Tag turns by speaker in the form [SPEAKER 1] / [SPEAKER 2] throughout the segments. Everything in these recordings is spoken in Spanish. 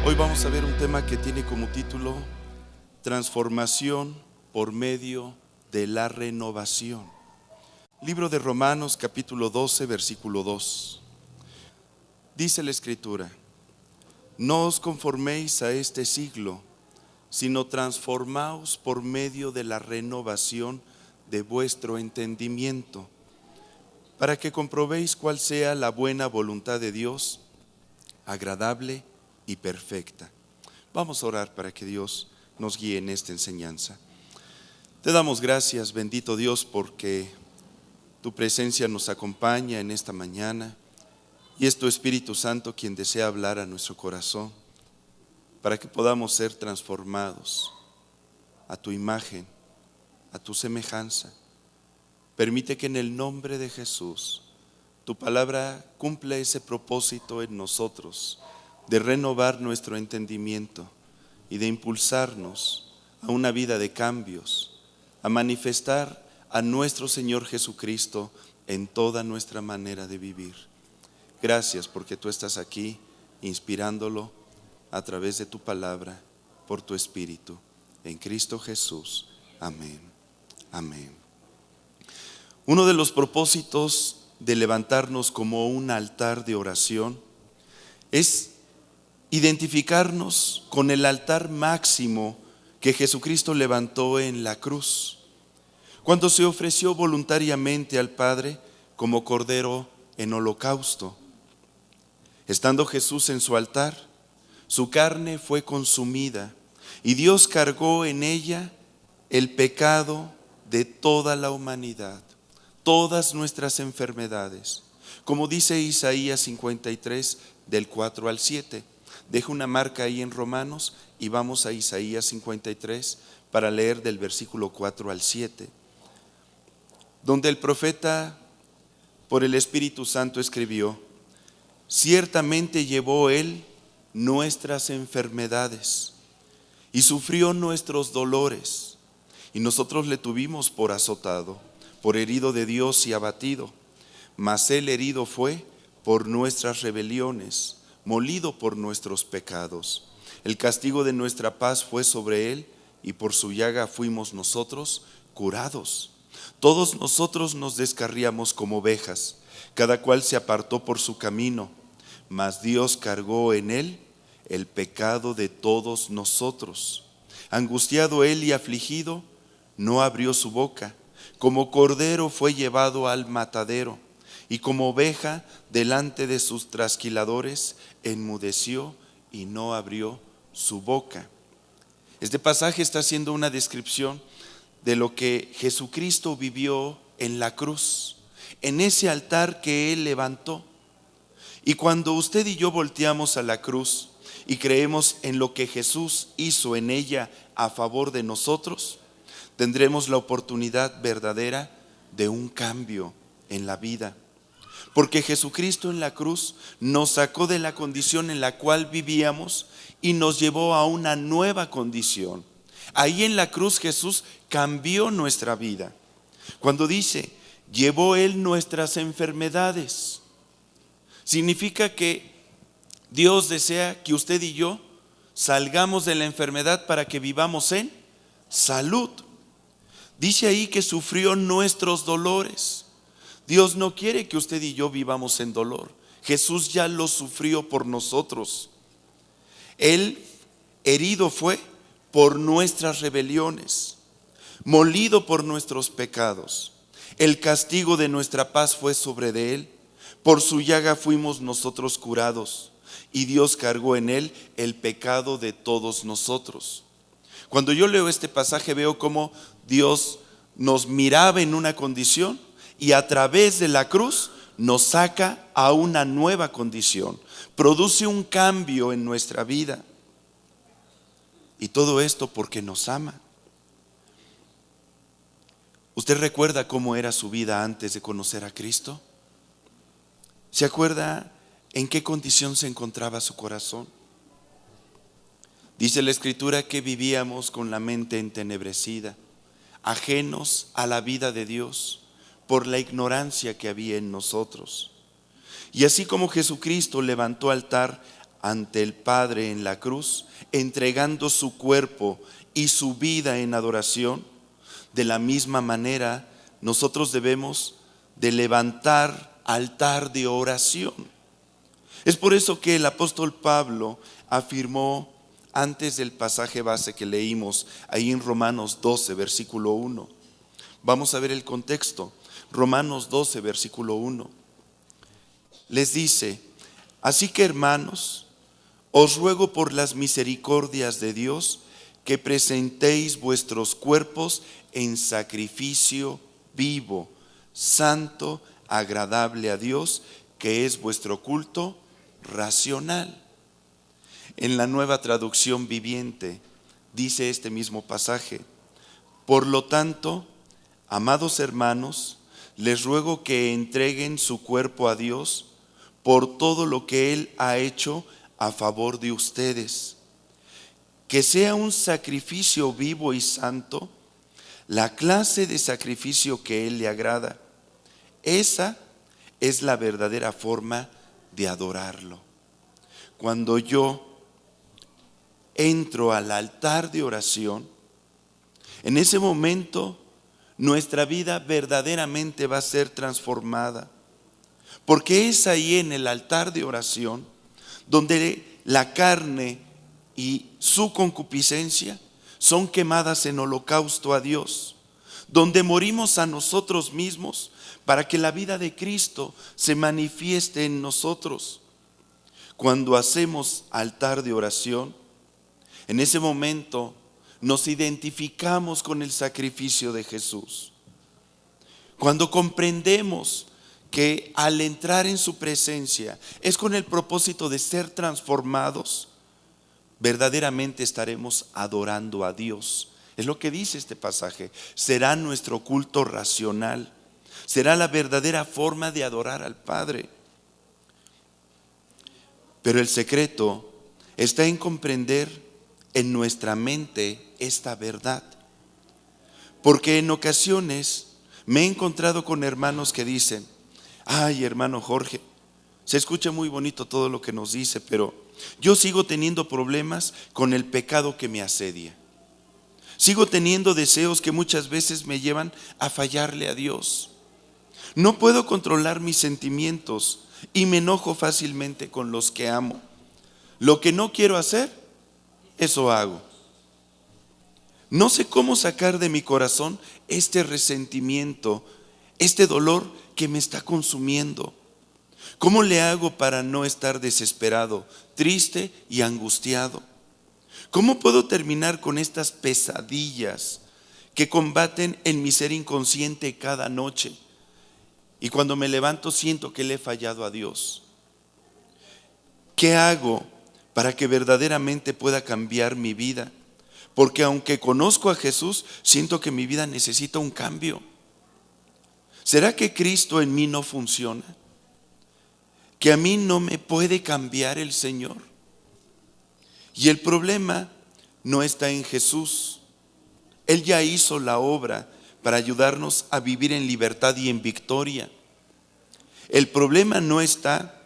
[SPEAKER 1] Hoy vamos a ver un tema que tiene como título Transformación por medio de la renovación. Libro de Romanos capítulo 12 versículo 2. Dice la Escritura: no os conforméis a este siglo, sino transformaos por medio de la renovación de vuestro entendimiento, para que comprobéis cuál sea la buena voluntad de Dios, agradable y perfecta. Vamos a orar para que Dios nos guíe en esta enseñanza. Te damos gracias, bendito Dios, porque tu presencia nos acompaña en esta mañana y es tu Espíritu Santo quien desea hablar a nuestro corazón para que podamos ser transformados a tu imagen, a tu semejanza. Permite que en el nombre de Jesús tu palabra cumpla ese propósito en nosotros de renovar nuestro entendimiento y de impulsarnos a una vida de cambios, a manifestar a nuestro Señor Jesucristo en toda nuestra manera de vivir. Gracias porque tú estás aquí inspirándolo a través de tu palabra, por tu Espíritu. En Cristo Jesús. Amén. Amén. Uno de los propósitos de levantarnos como un altar de oración es identificarnos con el altar máximo que Jesucristo levantó en la cruz, cuando se ofreció voluntariamente al Padre como cordero en holocausto. Estando Jesús en su altar, su carne fue consumida y Dios cargó en ella el pecado de toda la humanidad, todas nuestras enfermedades. Como dice Isaías 53 del 4 al 7. Deja una marca ahí en Romanos y vamos a Isaías 53 para leer del versículo 4 al 7, donde el profeta por el Espíritu Santo escribió: ciertamente llevó él nuestras enfermedades y sufrió nuestros dolores, y nosotros le tuvimos por azotado, por herido de Dios y abatido. Mas él herido fue por nuestras rebeliones, molido por nuestros pecados. El castigo de nuestra paz fue sobre él, y por su llaga fuimos nosotros curados. Todos nosotros nos descarriamos como ovejas, cada cual se apartó por su camino, mas Dios cargó en él el pecado de todos nosotros. Angustiado él y afligido, no abrió su boca. Como cordero fue llevado al matadero, y como oveja delante de sus trasquiladores enmudeció y no abrió su boca. Este pasaje está haciendo una descripción de lo que Jesucristo vivió en la cruz, en ese altar que Él levantó. Y cuando usted y yo volteamos a la cruz y creemos en lo que Jesús hizo en ella a favor de nosotros, tendremos la oportunidad verdadera de un cambio en la vida. Porque Jesucristo en la cruz nos sacó de la condición en la cual vivíamos y nos llevó a una nueva condición. Ahí en la cruz Jesús cambió nuestra vida. Cuando dice, llevó Él nuestras enfermedades, significa que Dios desea que usted y yo salgamos de la enfermedad para que vivamos en salud. Dice ahí que sufrió nuestros dolores. Dios no quiere que usted y yo vivamos en dolor. Jesús ya lo sufrió por nosotros. Él herido fue por nuestras rebeliones, molido por nuestros pecados. El castigo de nuestra paz fue sobre de él. Por su llaga fuimos nosotros curados, y Dios cargó en él el pecado de todos nosotros. Cuando yo leo este pasaje veo cómo Dios nos miraba en una condición y a través de la cruz nos saca a una nueva condición, produce un cambio en nuestra vida. Y todo esto porque nos ama. ¿Usted recuerda cómo era su vida antes de conocer a Cristo? ¿Se acuerda en qué condición se encontraba su corazón? Dice la Escritura que vivíamos con la mente entenebrecida, ajenos a la vida de Dios, por la ignorancia que había en nosotros. Y así como Jesucristo levantó altar ante el Padre en la cruz, entregando su cuerpo y su vida en adoración, de la misma manera nosotros debemos de levantar altar de oración. Es por eso que el apóstol Pablo afirmó antes del pasaje base que leímos ahí en Romanos 12, versículo 1. Vamos a ver el contexto. Romanos 12, versículo 1. Les dice: así que, hermanos, os ruego por las misericordias de Dios que presentéis vuestros cuerpos en sacrificio vivo, santo, agradable a Dios, que es vuestro culto racional. En la Nueva Traducción Viviente dice este mismo pasaje: por lo tanto, amados hermanos, les ruego que entreguen su cuerpo a Dios por todo lo que Él ha hecho a favor de ustedes, que sea un sacrificio vivo y santo, la clase de sacrificio que Él le agrada. Esa es la verdadera forma de adorarlo. Cuando yo entro al altar de oración, en ese momento nuestra vida verdaderamente va a ser transformada, porque es ahí en el altar de oración donde la carne y su concupiscencia son quemadas en holocausto a Dios, donde morimos a nosotros mismos para que la vida de Cristo se manifieste en nosotros. Cuando hacemos altar de oración, en ese momento nos identificamos con el sacrificio de Jesús. Cuando comprendemos que al entrar en su presencia es con el propósito de ser transformados, verdaderamente estaremos adorando a Dios. Es lo que dice este pasaje. Será nuestro culto racional. Será la verdadera forma de adorar al Padre. Pero el secreto está en comprender en nuestra mente esta verdad. Porque en ocasiones me he encontrado con hermanos que dicen: ay, hermano Jorge, se escucha muy bonito todo lo que nos dice, pero yo sigo teniendo problemas con el pecado que me asedia. Sigo teniendo deseos que muchas veces me llevan a fallarle a Dios. No puedo controlar mis sentimientos y me enojo fácilmente con los que amo. Lo que no quiero hacer, eso hago. No sé cómo sacar de mi corazón este resentimiento, este dolor que me está consumiendo. ¿Cómo le hago para no estar desesperado, triste y angustiado? ¿Cómo puedo terminar con estas pesadillas que combaten en mi ser inconsciente cada noche? Y cuando me levanto siento que le he fallado a Dios. ¿Qué hago para que verdaderamente pueda cambiar mi vida? Porque aunque conozco a Jesús, siento que mi vida necesita un cambio. ¿Será que Cristo en mí no funciona? ¿Que a mí no me puede cambiar el Señor? Y el problema no está en Jesús. Él ya hizo la obra para ayudarnos a vivir en libertad y en victoria. El problema no está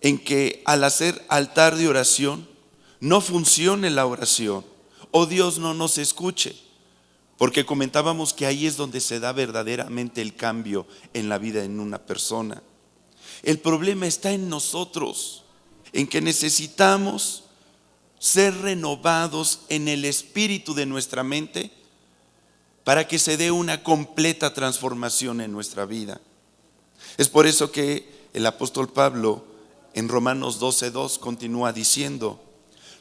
[SPEAKER 1] en que al hacer altar de oración no funcione la oración o Dios no nos escuche, porque comentábamos que ahí es donde se da verdaderamente el cambio en la vida en una persona. El problema está en nosotros, en que necesitamos ser renovados en el espíritu de nuestra mente para que se dé una completa transformación en nuestra vida. Es por eso que el apóstol Pablo en Romanos 12:2 continúa diciendo: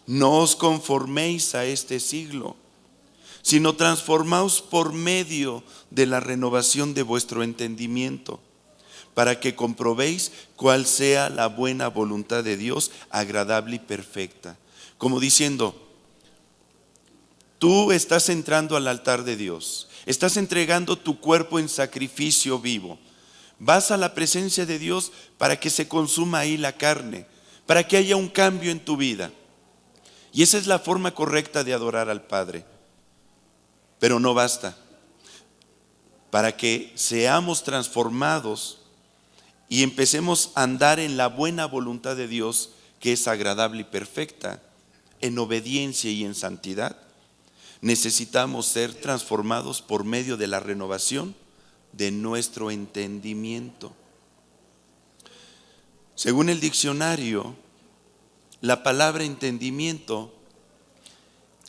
[SPEAKER 1] no os conforméis a este siglo, sino transformaos por medio de la renovación de vuestro entendimiento, para que comprobéis cuál sea la buena voluntad de Dios, agradable y perfecta. Como diciendo, tú estás entrando al altar de Dios, estás entregando tu cuerpo en sacrificio vivo. Vas a la presencia de Dios para que se consuma ahí la carne, para que haya un cambio en tu vida. Y esa es la forma correcta de adorar al Padre. Pero no basta. Para que seamos transformados y empecemos a andar en la buena voluntad de Dios, que es agradable y perfecta, en obediencia y en santidad, necesitamos ser transformados por medio de la renovación de nuestro entendimiento. Según el diccionario, la palabra entendimiento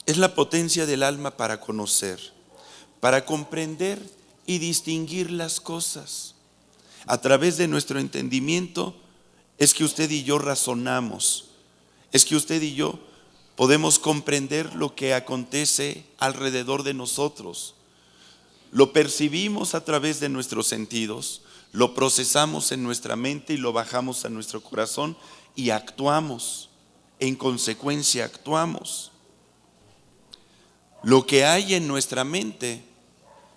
[SPEAKER 1] es la potencia del alma para conocer, para comprender y distinguir las cosas. A través de nuestro entendimiento es que usted y yo razonamos, es que usted y yo podemos comprender lo que acontece alrededor de nosotros. Lo percibimos a través de nuestros sentidos, lo procesamos en nuestra mente y lo bajamos a nuestro corazón y actuamos. En consecuencia, actuamos. Lo que hay en nuestra mente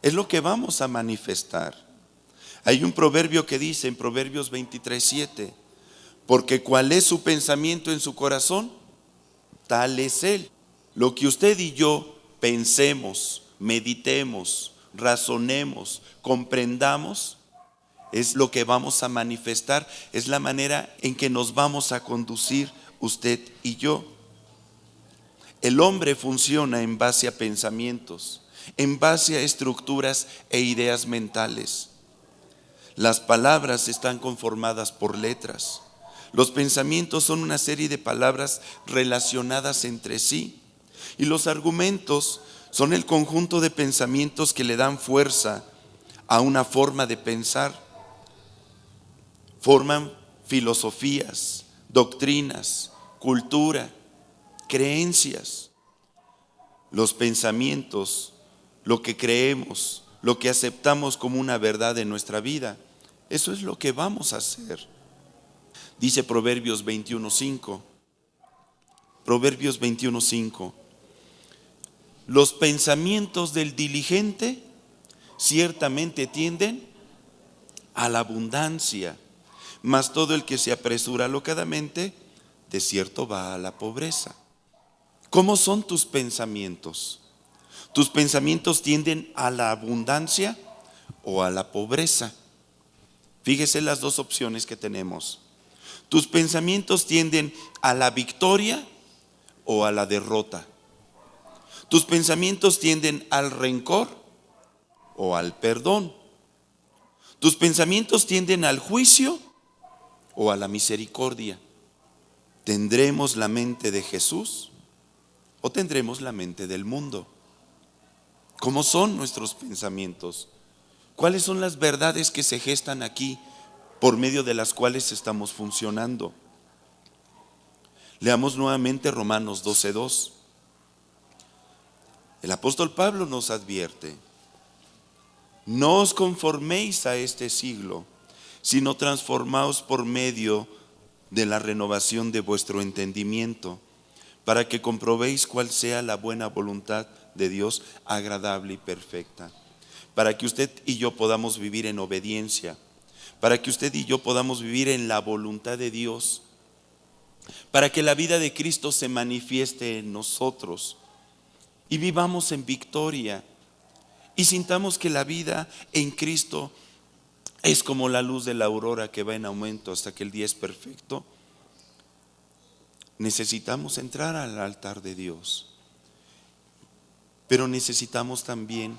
[SPEAKER 1] es lo que vamos a manifestar. Hay un proverbio que dice en Proverbios 23:7, porque cuál es su pensamiento en su corazón, tal es él. Lo que usted y yo pensemos, meditemos, razonemos, comprendamos, es lo que vamos a manifestar, es la manera en que nos vamos a conducir usted y yo. El hombre funciona en base a pensamientos, en base a estructuras e ideas mentales. Las palabras están conformadas por letras. Los pensamientos son una serie de palabras relacionadas entre sí. Y los argumentos son el conjunto de pensamientos que le dan fuerza a una forma de pensar. Forman filosofías, doctrinas, cultura, creencias. Los pensamientos, lo que creemos, lo que aceptamos como una verdad en nuestra vida, eso es lo que vamos a hacer. Dice Proverbios 21:5. Proverbios 21:5. Los pensamientos del diligente ciertamente tienden a la abundancia, mas todo el que se apresura alocadamente, de cierto va a la pobreza. ¿Cómo son tus pensamientos? ¿Tus pensamientos tienden a la abundancia o a la pobreza? Fíjese las dos opciones que tenemos. ¿Tus pensamientos tienden a la victoria o a la derrota? ¿Tus pensamientos tienden al rencor o al perdón? ¿Tus pensamientos tienden al juicio o a la misericordia? ¿Tendremos la mente de Jesús o tendremos la mente del mundo? ¿Cómo son nuestros pensamientos? ¿Cuáles son las verdades que se gestan aquí por medio de las cuales estamos funcionando? Leamos nuevamente Romanos 12:2. El apóstol Pablo nos advierte: no os conforméis a este siglo, sino transformaos por medio de la renovación de vuestro entendimiento, para que comprobéis cuál sea la buena voluntad de Dios, agradable y perfecta. Para que usted y yo podamos vivir en obediencia, para que usted y yo podamos vivir en la voluntad de Dios, para que la vida de Cristo se manifieste en nosotros y vivamos en victoria y sintamos que la vida en Cristo es como la luz de la aurora que va en aumento hasta que el día es perfecto. Necesitamos entrar al altar de Dios, pero necesitamos también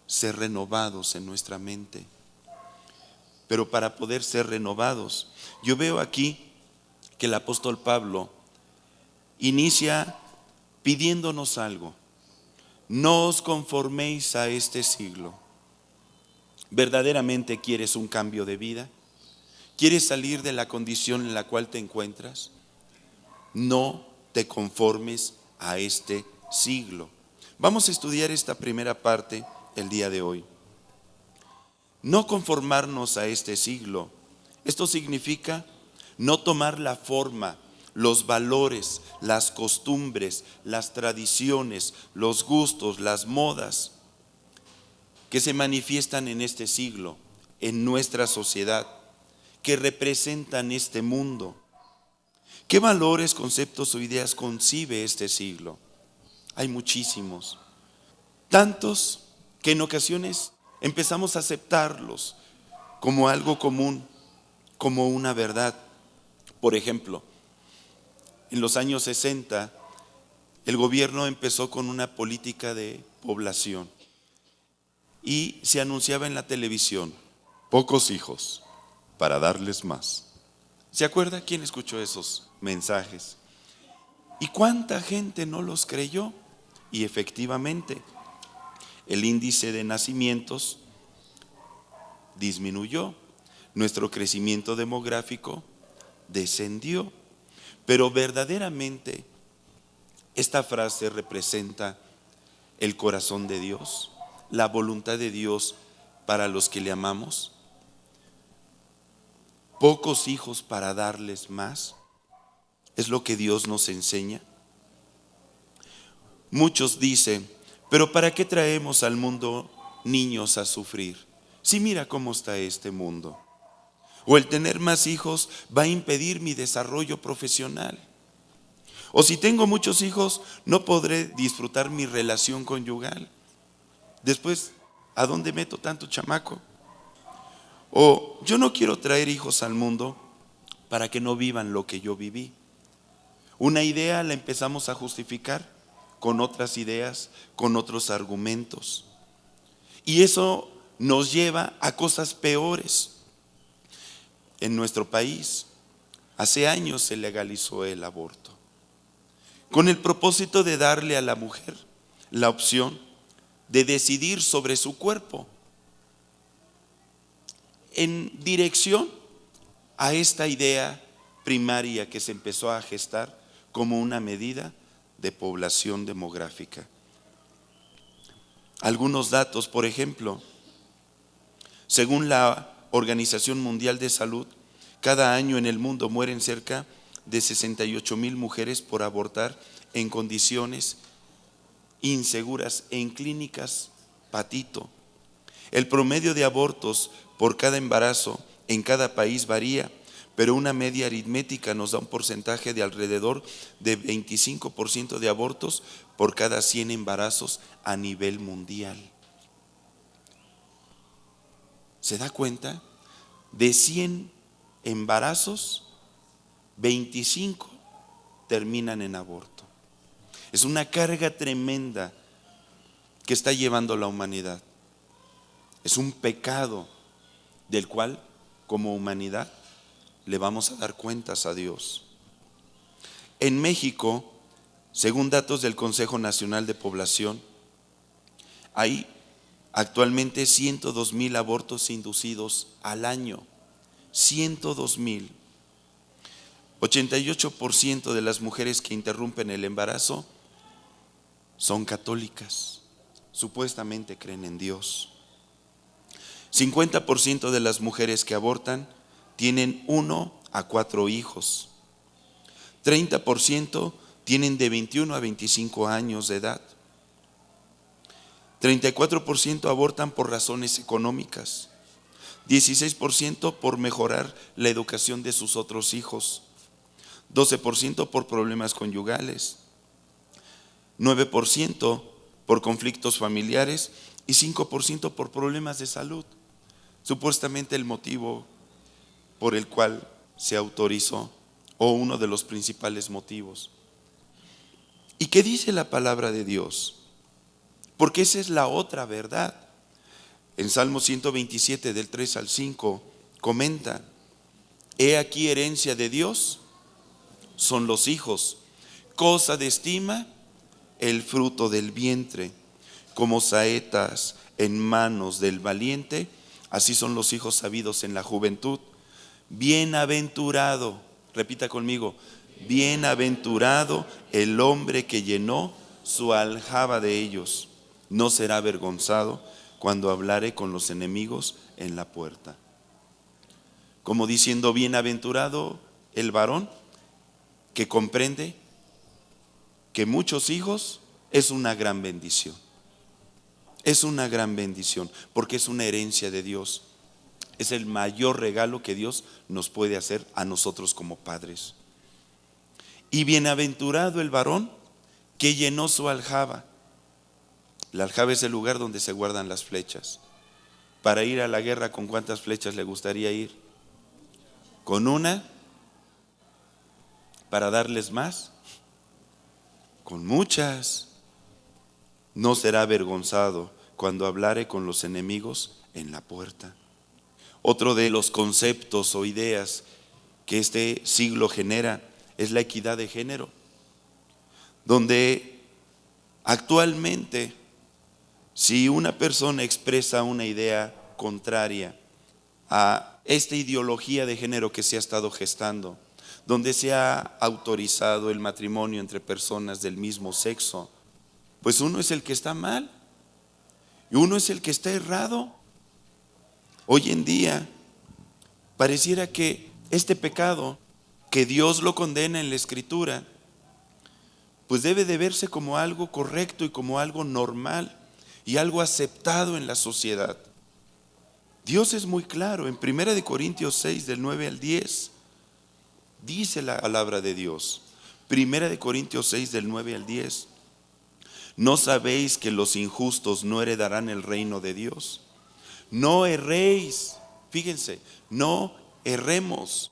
[SPEAKER 1] ser renovados en nuestra mente. Pero para poder ser renovados, yo veo aquí que el apóstol Pablo inicia pidiéndonos algo: no os conforméis a este siglo. ¿Verdaderamente quieres un cambio de vida? ¿Quieres salir de la condición en la cual te encuentras? No te conformes a este siglo. Vamos a estudiar esta primera parte el día de hoy. No conformarnos a este siglo. Esto significa no tomar la forma, los valores, las costumbres, las tradiciones, los gustos, las modas que se manifiestan en este siglo, en nuestra sociedad, que representan este mundo. ¿Qué valores, conceptos o ideas concibe este siglo? Hay muchísimos, tantos que en ocasiones empezamos a aceptarlos como algo común, como una verdad. Por ejemplo, en los años 60, el gobierno empezó con una política de población y se anunciaba en la televisión: pocos hijos para darles más. ¿Se acuerda? ¿Quién escuchó esos mensajes? ¿Y cuánta gente no los creyó? Y efectivamente, el índice de nacimientos disminuyó, nuestro crecimiento demográfico descendió. Pero verdaderamente, esta frase representa el corazón de Dios, la voluntad de Dios para los que le amamos. Pocos hijos para darles más, es lo que Dios nos enseña. Muchos dicen: pero ¿para qué traemos al mundo niños a sufrir? Si mira cómo está este mundo. O el tener más hijos va a impedir mi desarrollo profesional. O si tengo muchos hijos, no podré disfrutar mi relación conyugal. Después, ¿a dónde meto tanto chamaco? O yo no quiero traer hijos al mundo para que no vivan lo que yo viví. Una idea la empezamos a justificar con otras ideas, con otros argumentos. Y eso nos lleva a cosas peores. En nuestro país, hace años se legalizó el aborto, con el propósito de darle a la mujer la opción de decidir sobre su cuerpo, en dirección a esta idea primaria que se empezó a gestar como una medida de población demográfica. Algunos datos, por ejemplo, según la Organización Mundial de Salud, cada año en el mundo mueren cerca de 68,000 mujeres por abortar en condiciones inseguras en clínicas patito. El promedio de abortos por cada embarazo en cada país varía, pero una media aritmética nos da un porcentaje de alrededor de 25% de abortos por cada 100 embarazos a nivel mundial. ¿Se da cuenta? De 100 embarazos, 25 terminan en aborto. Es una carga tremenda que está llevando la humanidad. Es un pecado del cual, como humanidad, le vamos a dar cuentas a Dios. En México, según datos del Consejo Nacional de Población, hay actualmente 102,000 abortos inducidos al año. 102,000. 88% de las mujeres que interrumpen el embarazo son católicas, supuestamente creen en Dios. 50% de las mujeres que abortan tienen 1 a 4 hijos. 30% tienen de 21 a 25 años de edad. 34% abortan por razones económicas. 16% por mejorar la educación de sus otros hijos. 12% por problemas conyugales. 9% por conflictos familiares y 5% por problemas de salud. Supuestamente el motivo por el cual se autorizó, o uno de los principales motivos. ¿Y qué dice la palabra de Dios? Porque esa es la otra verdad. En Salmo 127 del 3 al 5 comenta: he aquí herencia de Dios son los hijos, cosa de estima el fruto del vientre, como saetas en manos del valiente, así son los hijos sabidos en la juventud. Bienaventurado, repita conmigo, bienaventurado el hombre que llenó su aljaba de ellos, no será avergonzado cuando hablare con los enemigos en la puerta. Como diciendo, bienaventurado el varón que comprende que muchos hijos es una gran bendición. Es una gran bendición porque es una herencia de Dios. Es el mayor regalo que Dios nos puede hacer a nosotros como padres. Y bienaventurado el varón que llenó su aljaba. La aljaba es el lugar donde se guardan las flechas. Para ir a la guerra, ¿con cuántas flechas le gustaría ir? ¿Con una? para darles más, con muchas. No será avergonzado cuando hablare con los enemigos en la puerta. Otro de los conceptos o ideas que este siglo genera es la equidad de género, donde actualmente si una persona expresa una idea contraria a esta ideología de género que se ha estado gestando, donde se ha autorizado el matrimonio entre personas del mismo sexo, pues uno es el que está mal y uno es el que está errado. Hoy en día pareciera que este pecado, que Dios lo condena en la Escritura, pues debe de verse como algo correcto y como algo normal y algo aceptado en la sociedad. Dios es muy claro en 1 Corintios 6 del 9 al 10. Dice la palabra de Dios, 1 Corintios 6 del 9 al 10. ¿No sabéis que los injustos no heredarán el reino de Dios? No erréis, fíjense, no erremos,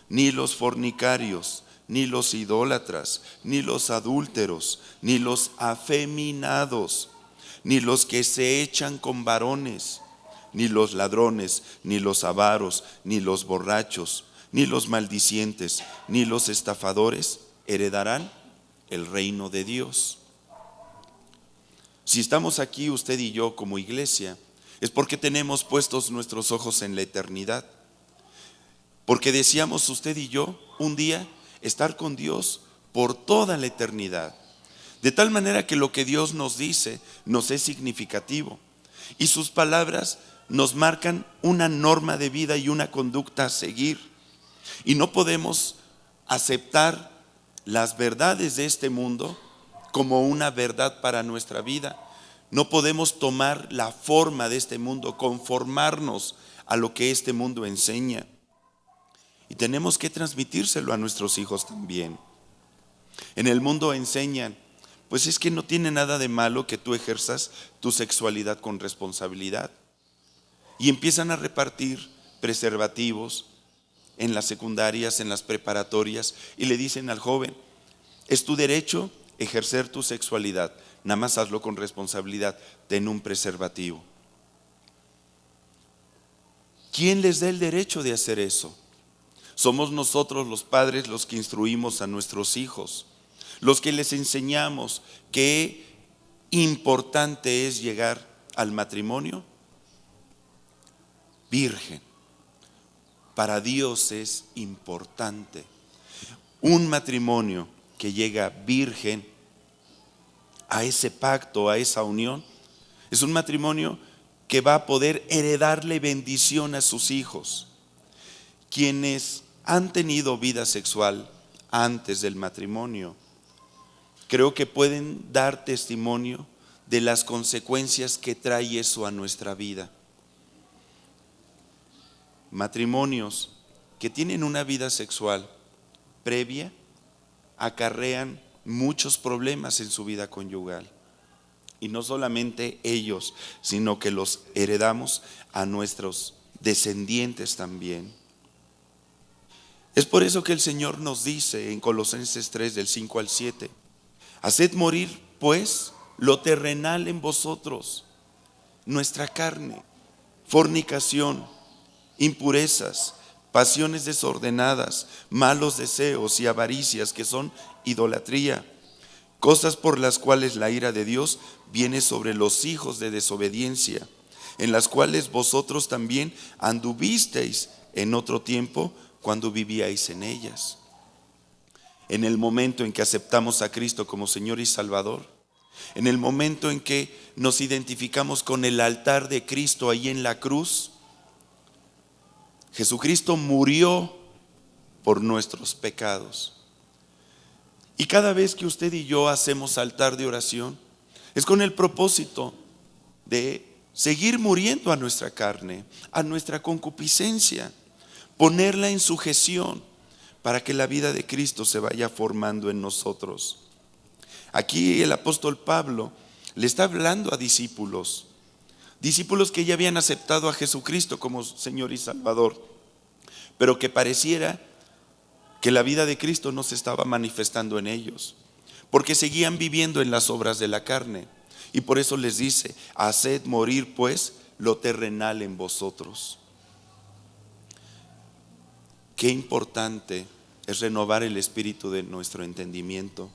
[SPEAKER 1] ni los fornicarios, ni los idólatras, ni los adúlteros, ni los afeminados, ni los que se echan con varones, ni los ladrones, ni los avaros, ni los borrachos, ni los maldicientes, ni los estafadores heredarán el reino de Dios. Si estamos aquí usted y yo como iglesia, es porque tenemos puestos nuestros ojos en la eternidad. Porque deseamos usted y yo un día estar con Dios por toda la eternidad. De tal manera que lo que Dios nos dice nos es significativo. Y sus palabras nos marcan una norma de vida y una conducta a seguir. Y no podemos aceptar las verdades de este mundo como una verdad para nuestra vida. No podemos tomar la forma de este mundo, conformarnos a lo que este mundo enseña. Y tenemos que transmitírselo a nuestros hijos también. En el mundo enseñan, pues es que no tiene nada de malo que tú ejerzas tu sexualidad con responsabilidad. Y empiezan a repartir preservativos en las secundarias, en las preparatorias, y le dicen al joven, es tu derecho ejercer tu sexualidad, nada más hazlo con responsabilidad, ten un preservativo. ¿Quién les da el derecho de hacer eso? Somos nosotros los padres los que instruimos a nuestros hijos, los que les enseñamos qué importante es llegar al matrimonio virgen. Para Dios es importante. Un matrimonio que llega virgen a ese pacto, a esa unión, es un matrimonio que va a poder heredarle bendición a sus hijos. Quienes han tenido vida sexual antes del matrimonio, creo que pueden dar testimonio de las consecuencias que trae eso a nuestra vida. Matrimonios que tienen una vida sexual previa acarrean muchos problemas en su vida conyugal. Y no solamente ellos, sino que los heredamos a nuestros descendientes también. Es por eso que el Señor nos dice en Colosenses 3 del 5 al 7, haced morir pues lo terrenal en vosotros, nuestra carne, fornicación, impurezas, pasiones desordenadas, malos deseos y avaricias, que son idolatría, cosas por las cuales la ira de Dios viene sobre los hijos de desobediencia, en las cuales vosotros también anduvisteis en otro tiempo cuando vivíais en ellas. En el momento en que aceptamos a Cristo como Señor y Salvador, en el momento en que nos identificamos con el altar de Cristo ahí en la cruz, Jesucristo murió por nuestros pecados. Y cada vez que usted y yo hacemos altar de oración, es con el propósito de seguir muriendo a nuestra carne, a nuestra concupiscencia, ponerla en sujeción para que la vida de Cristo se vaya formando en nosotros. Aquí el apóstol Pablo le está hablando a discípulos que ya habían aceptado a Jesucristo como Señor y Salvador, pero que pareciera que la vida de Cristo no se estaba manifestando en ellos, porque seguían viviendo en las obras de la carne. Y por eso les dice: haced morir pues lo terrenal en vosotros. Qué importante es renovar el espíritu de nuestro entendimiento,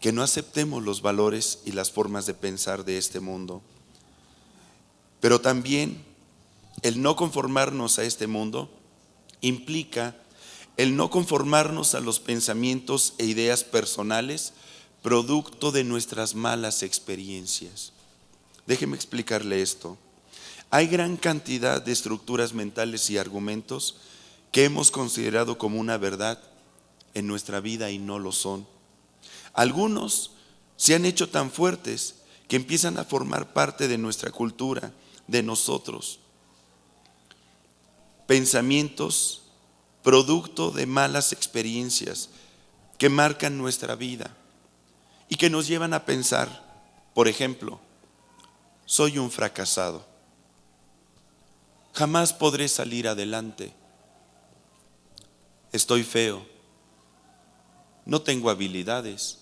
[SPEAKER 1] que no aceptemos los valores y las formas de pensar de este mundo, pero también el no conformarnos a este mundo implica el no conformarnos a los pensamientos e ideas personales producto de nuestras malas experiencias. Déjeme explicarle esto. Hay gran cantidad de estructuras mentales y argumentos que hemos considerado como una verdad en nuestra vida y no lo son. Algunos se han hecho tan fuertes que empiezan a formar parte de nuestra cultura, de nosotros. Pensamientos producto de malas experiencias que marcan nuestra vida y que nos llevan a pensar, por ejemplo, soy un fracasado, jamás podré salir adelante, estoy feo, no tengo habilidades,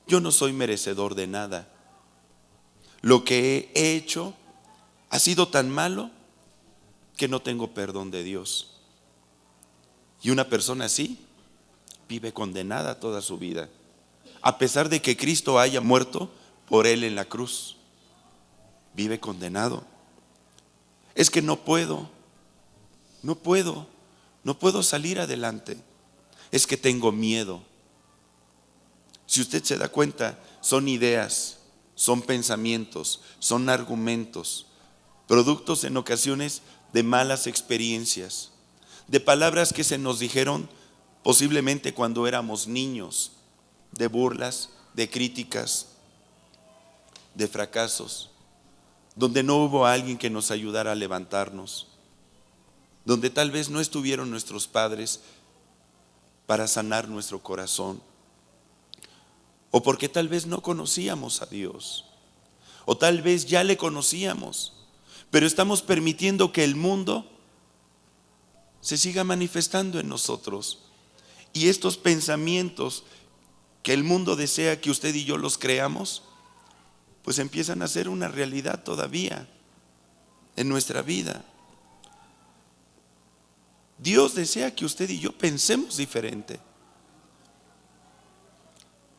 [SPEAKER 1] yo no soy merecedor de nada, lo que he hecho ha sido tan malo que no tengo perdón de Dios. Y una persona así vive condenada toda su vida, a pesar de que Cristo haya muerto por él en la cruz. Vive condenado. Es que no puedo salir adelante. Es que tengo miedo. Si usted se da cuenta, son ideas, son pensamientos, son argumentos, productos en ocasiones de malas experiencias, de palabras que se nos dijeron posiblemente cuando éramos niños, de burlas, de críticas, de fracasos, donde no hubo alguien que nos ayudara a levantarnos, donde tal vez no estuvieron nuestros padres para sanar nuestro corazón, o porque tal vez no conocíamos a Dios, o tal vez ya le conocíamos, pero estamos permitiendo que el mundo se siga manifestando en nosotros. Y estos pensamientos que el mundo desea que usted y yo los creamos, pues empiezan a ser una realidad todavía en nuestra vida. Dios desea que usted y yo pensemos diferente.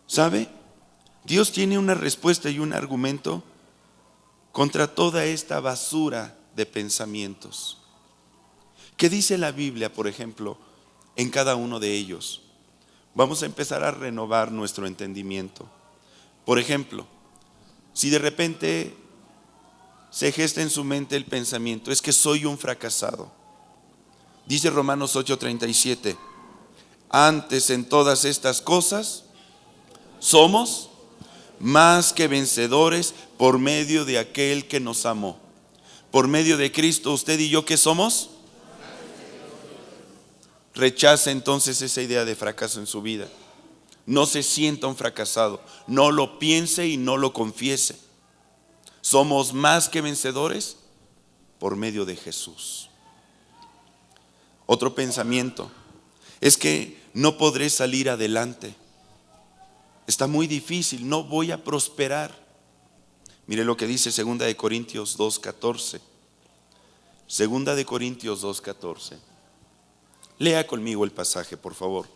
[SPEAKER 1] ¿Sabe? Dios tiene una respuesta y un argumento contra toda esta basura de pensamientos. ¿Qué dice la Biblia, por ejemplo, en cada uno de ellos? Vamos a empezar a renovar nuestro entendimiento. Por ejemplo, si de repente se gesta en su mente el pensamiento, es que soy un fracasado. Dice Romanos 8:37, antes en todas estas cosas somos más que vencedores por medio de aquel que nos amó. Por medio de Cristo, usted y yo, ¿qué somos? Rechaza entonces esa idea de fracaso en su vida. No se sienta un fracasado, no lo piense y no lo confiese. Somos más que vencedores por medio de Jesús. Otro pensamiento es que no podré salir adelante. Está muy difícil, no voy a prosperar. Mire lo que dice 2 de Corintios 2:14. 2 de Corintios 2:14. Lea conmigo el pasaje, por favor.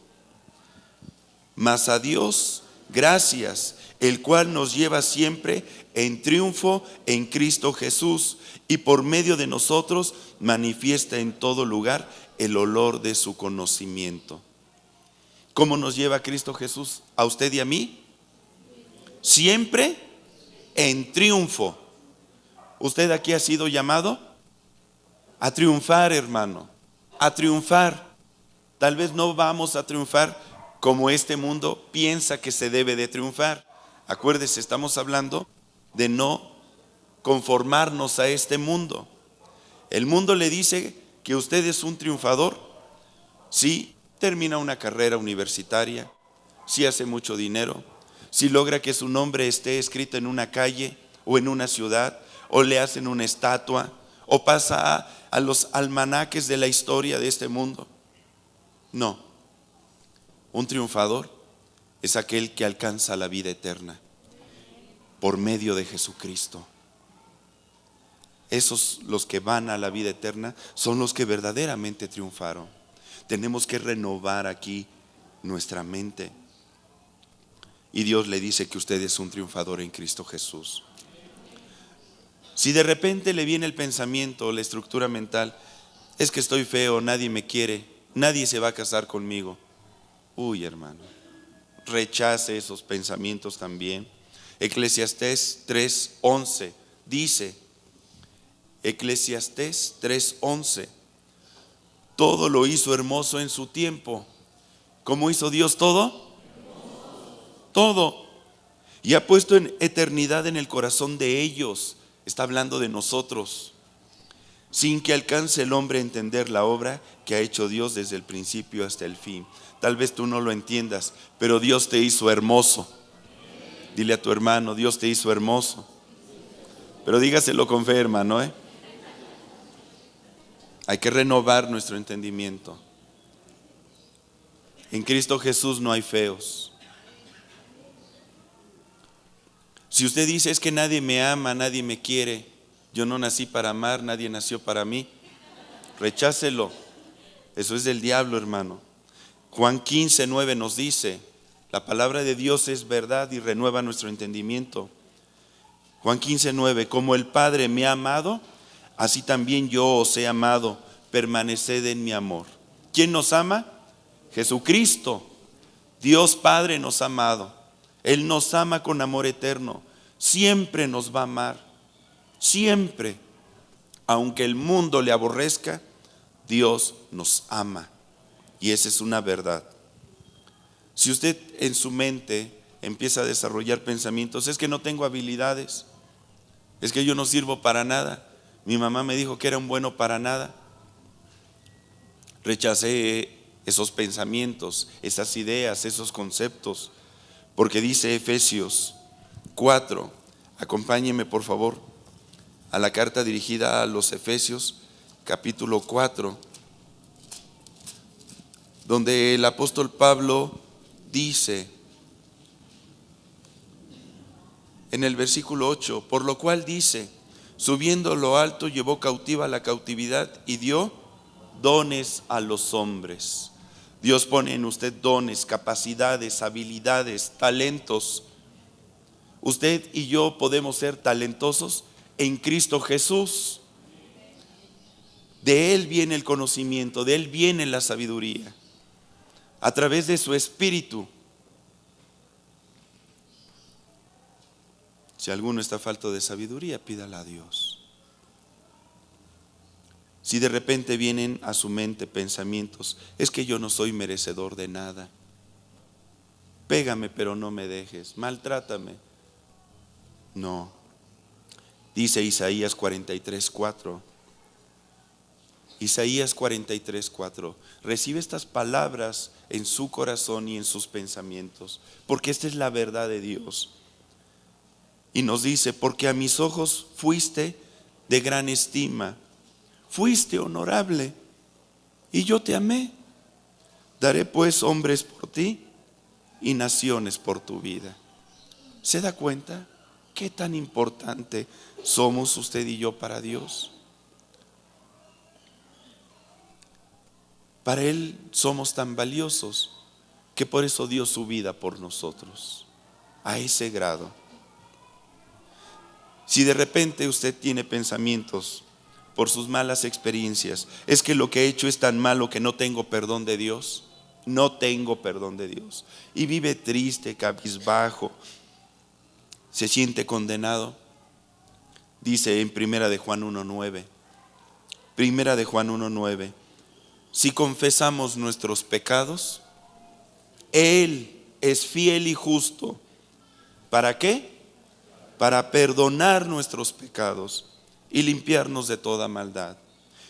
[SPEAKER 1] Mas a Dios gracias, el cual nos lleva siempre en triunfo en Cristo Jesús, y por medio de nosotros manifiesta en todo lugar el olor de su conocimiento. ¿Cómo nos lleva Cristo Jesús a usted y a mí? Siempre en triunfo. Usted aquí ha sido llamado a triunfar, hermano, a triunfar. Tal vez no vamos a triunfar como este mundo piensa que se debe de triunfar. Acuérdese, estamos hablando de no conformarnos a este mundo. El mundo le dice que usted es un triunfador si termina una carrera universitaria, si hace mucho dinero, si logra que su nombre esté escrito en una calle o en una ciudad, o le hacen una estatua, o pasa a los almanaques de la historia de este mundo. No, un triunfador es aquel que alcanza la vida eterna por medio de Jesucristo. Esos, los que van a la vida eterna, son los que verdaderamente triunfaron. Tenemos que renovar aquí nuestra mente. Y Dios le dice que usted es un triunfador en Cristo Jesús. Si de repente le viene el pensamiento, la estructura mental, es que estoy feo, nadie me quiere, nadie se va a casar conmigo. Uy, hermano, rechace esos pensamientos también. Eclesiastés 3:11 dice, Eclesiastés 3:11, todo lo hizo hermoso en su tiempo. ¿Cómo hizo Dios todo? Todo. Y ha puesto en eternidad en el corazón de ellos. Está hablando de nosotros. Sin que alcance el hombre a entender la obra que ha hecho Dios desde el principio hasta el fin. Tal vez tú no lo entiendas, pero Dios te hizo hermoso. Dile a tu hermano, Dios te hizo hermoso. Pero dígaselo con fe, hermano, Hay que renovar nuestro entendimiento. En Cristo Jesús no hay feos. Si usted dice es que nadie me ama, nadie me quiere, yo no nací para amar, nadie nació para mí, rechácelo. Eso es del diablo, hermano. Juan 15:9 nos dice, la palabra de Dios es verdad y renueva nuestro entendimiento. Juan 15:9, como el Padre me ha amado, así también yo os he amado, permaneced en mi amor. ¿Quién nos ama? Jesucristo. Dios Padre nos ha amado. Él nos ama con amor eterno. Siempre nos va a amar. Siempre. Aunque el mundo le aborrezca, Dios nos ama. Y esa es una verdad. Si usted en su mente empieza a desarrollar pensamientos, es que no tengo habilidades, es que yo no sirvo para nada, mi mamá me dijo que era un bueno para nada, rechacé esos pensamientos, esas ideas, esos conceptos, porque dice Efesios 4, acompáñeme por favor a la carta dirigida a los Efesios, capítulo 4, donde el apóstol Pablo dice en el versículo 8, por lo cual dice, subiendo lo alto llevó cautiva la cautividad y dio dones a los hombres. Dios pone en usted dones, capacidades, habilidades, talentos. Usted y yo podemos ser talentosos en Cristo Jesús. De Él viene el conocimiento, de Él viene la sabiduría, a través de su Espíritu. Si alguno está falto de sabiduría, pídala a Dios. Si de repente vienen a su mente pensamientos, es que yo no soy merecedor de nada, pégame pero no me dejes, maltrátame. No. Dice Isaías 43:4. Isaías 43:4. Recibe estas palabras en su corazón y en sus pensamientos, porque esta es la verdad de Dios. Y nos dice, porque a mis ojos fuiste de gran estima, fuiste honorable, y yo te amé. Daré pues hombres por ti y naciones por tu vida. ¿Se da cuenta qué tan importante somos usted y yo para Dios? Para Él somos tan valiosos que por eso dio su vida por nosotros, a ese grado. Si de repente usted tiene pensamientos por sus malas experiencias, es que lo que he hecho es tan malo que no tengo perdón de Dios, no tengo perdón de Dios, y vive triste, cabizbajo, se siente condenado, dice en Primera de Juan 1:9, Primera de Juan 1:9, si confesamos nuestros pecados, Él es fiel y justo. ¿Para qué? Para perdonar nuestros pecados y limpiarnos de toda maldad.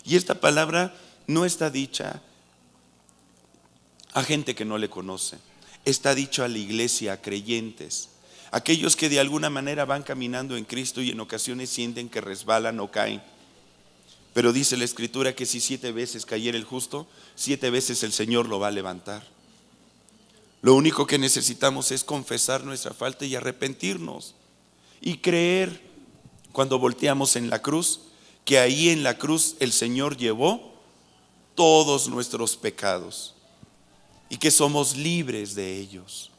[SPEAKER 1] Y esta palabra no está dicha a gente que no le conoce, está dicho a la iglesia, a creyentes, aquellos que de alguna manera van caminando en Cristo y en ocasiones sienten que resbalan o caen. Pero dice la Escritura que si 7 veces cayera el justo, 7 veces el Señor lo va a levantar. Lo único que necesitamos es confesar nuestra falta y arrepentirnos. Y creer, cuando volteamos en la cruz, que ahí en la cruz el Señor llevó todos nuestros pecados y que somos libres de ellos.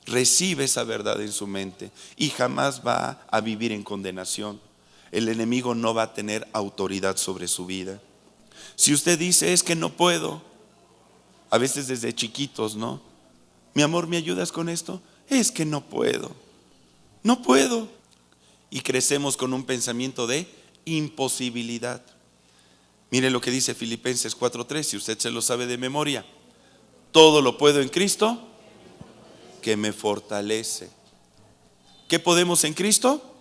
[SPEAKER 1] Recibe esa verdad en su mente y jamás va a vivir en condenación. El enemigo no va a tener autoridad sobre su vida. Si usted dice, es que no puedo, a veces desde chiquitos, ¿no? Mi amor, ¿me ayudas con esto? Es que no puedo, no puedo. Y crecemos con un pensamiento de imposibilidad. Mire lo que dice Filipenses 4:3, si usted se lo sabe de memoria. Todo lo puedo en Cristo que me fortalece. ¿Qué podemos en Cristo?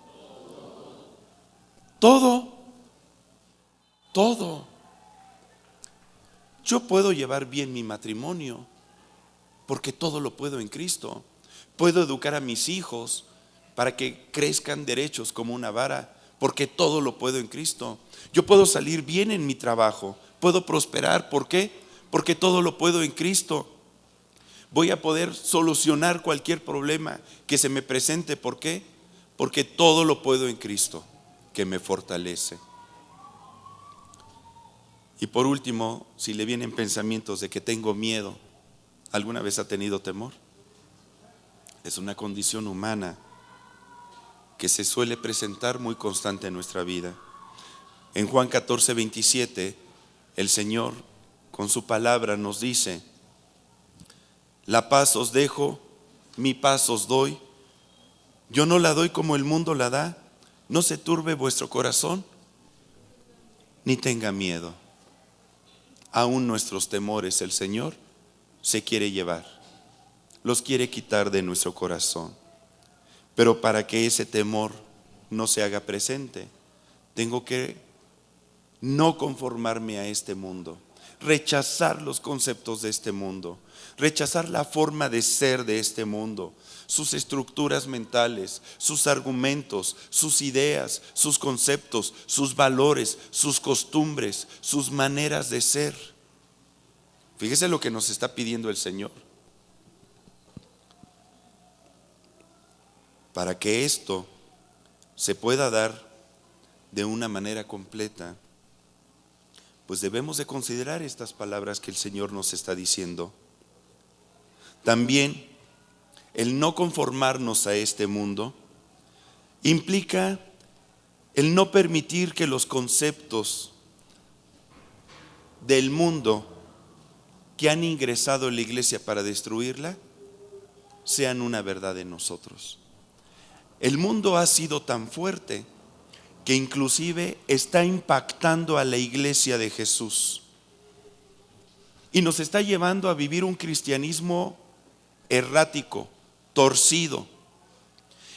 [SPEAKER 1] Todo. Todo. Yo puedo llevar bien mi matrimonio porque todo lo puedo en Cristo. Puedo educar a mis hijos para que crezcan derechos como una vara porque todo lo puedo en Cristo. Yo puedo salir bien en mi trabajo, puedo prosperar. ¿Por qué? Porque todo lo puedo en Cristo. Voy a poder solucionar cualquier problema que se me presente. ¿Por qué? Porque todo lo puedo en Cristo, que me fortalece. Y por último, si le vienen pensamientos de que tengo miedo, ¿alguna vez ha tenido temor? Es una condición humana que se suele presentar muy constante en nuestra vida. En Juan 14:27, el Señor con su palabra nos dice: la paz os dejo, mi paz os doy. Yo no la doy como el mundo la da. No se turbe vuestro corazón, ni tenga miedo. Aún nuestros temores el Señor se quiere llevar, los quiere quitar de nuestro corazón. Pero para que ese temor no se haga presente, tengo que no conformarme a este mundo, rechazar los conceptos de este mundo, rechazar la forma de ser de este mundo, sus estructuras mentales, sus argumentos, sus ideas, sus conceptos, sus valores, sus costumbres, sus maneras de ser. Fíjese lo que nos está pidiendo el Señor. Para que esto se pueda dar de una manera completa, pues debemos de considerar estas palabras que el Señor nos está diciendo. También el no conformarnos a este mundo implica el no permitir que los conceptos del mundo que han ingresado en la iglesia para destruirla sean una verdad en nosotros. El mundo ha sido tan fuerte que inclusive está impactando a la iglesia de Jesús y nos está llevando a vivir un cristianismo errático, torcido,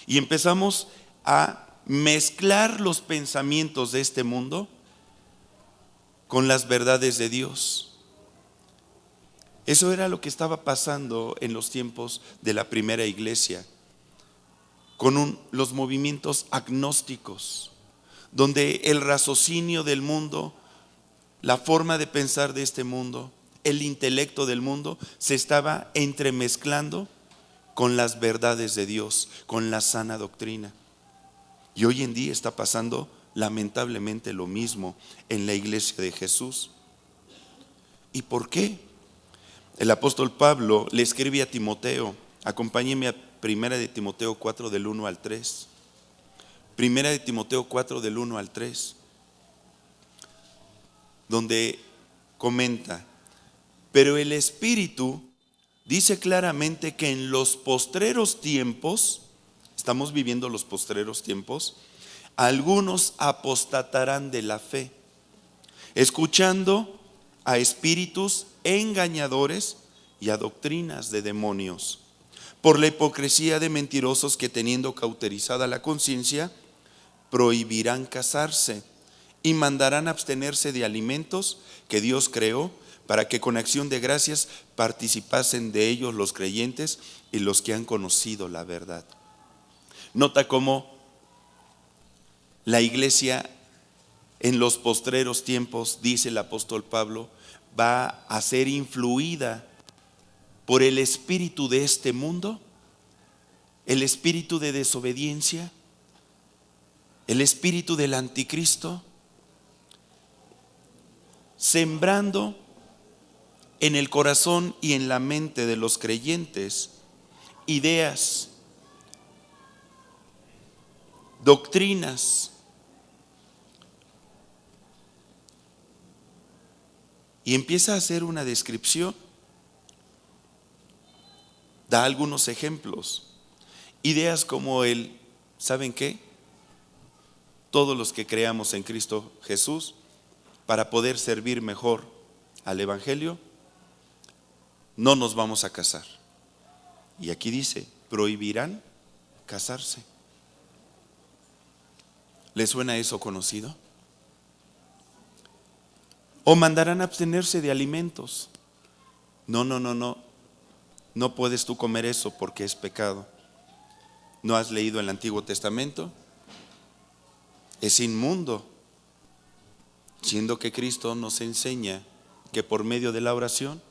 [SPEAKER 1] y empezamos a mezclar los pensamientos de este mundo con las verdades de Dios. Eso era lo que estaba pasando en los tiempos de la primera iglesia, con los movimientos agnósticos, donde el raciocinio del mundo, la forma de pensar de este mundo, el intelecto del mundo se estaba entremezclando con las verdades de Dios, con la sana doctrina. Y hoy en día está pasando lamentablemente lo mismo en la iglesia de Jesús. ¿Y por qué? El apóstol Pablo le escribe a Timoteo. Acompáñeme a 1 de Timoteo 4 del 1 al 3. 1 de Timoteo 4 del 1 al 3, donde comenta: pero el Espíritu dice claramente que en los postreros tiempos, estamos viviendo los postreros tiempos, algunos apostatarán de la fe, escuchando a espíritus engañadores y a doctrinas de demonios, por la hipocresía de mentirosos que, teniendo cauterizada la conciencia, prohibirán casarse y mandarán abstenerse de alimentos que Dios creó, para que con acción de gracias participasen de ellos los creyentes y los que han conocido la verdad. Nota cómo la iglesia en los postreros tiempos, dice el apóstol Pablo, va a ser influida por el espíritu de este mundo, el espíritu de desobediencia, el espíritu del anticristo, sembrando en el corazón y en la mente de los creyentes ideas, doctrinas, y empieza a hacer una descripción, da algunos ejemplos, ideas como ¿saben qué? Todos los que creamos en Cristo Jesús, para poder servir mejor al Evangelio, no nos vamos a casar. Y aquí dice, prohibirán casarse. ¿Le suena eso conocido? O mandarán abstenerse de alimentos. No, no puedes tú comer eso porque es pecado. ¿No has leído el Antiguo Testamento? Es inmundo, siendo que Cristo nos enseña que por medio de la oración